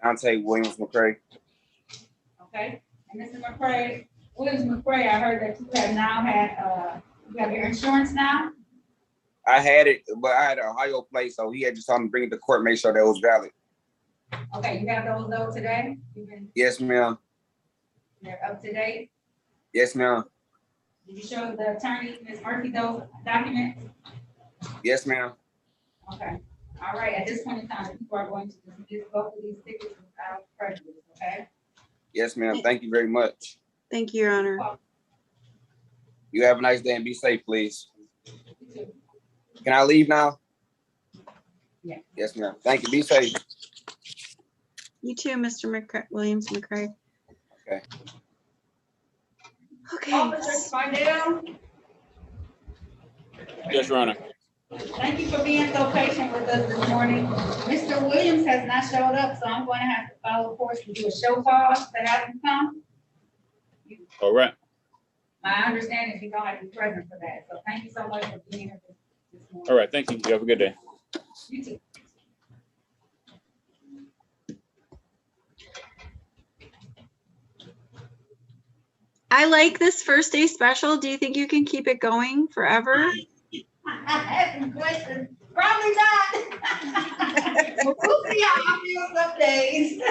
Dante Williams McCray. Okay, and Mr. McCray, Williams McCray, I heard that you have now had, you have your insurance now? I had it, but I had an Ohio plate, so he had just told me to bring it to court, make sure that it was valid. Okay, you have those though today? Yes, ma'am. They're up to date? Yes, ma'am. Did you show the attorney, Ms. Murphy, those documents? Yes, ma'am. Okay, all right, at this point in time, people are going to dismiss both of these tickets without prejudice, okay? Yes, ma'am. Thank you very much. Thank you, Your Honor. You have a nice day and be safe, please. Can I leave now? Yeah. Yes, ma'am. Thank you. Be safe. You too, Mr. McCray, Williams McCray. Okay. Okay. Officer Spindell, Yes, Your Honor. thank you for being so patient with us this morning. Mr. Williams has not showed up, so I'm going to have to follow course and do a show cause to have him come. All right. My understanding is you don't have to be present for that, so thank you so much for being here this morning. All right. Thank you. You have a good day. You too. I like this first day special. Do you think you can keep it going forever? I have some questions. Probably not. But we'll see how I feel some days.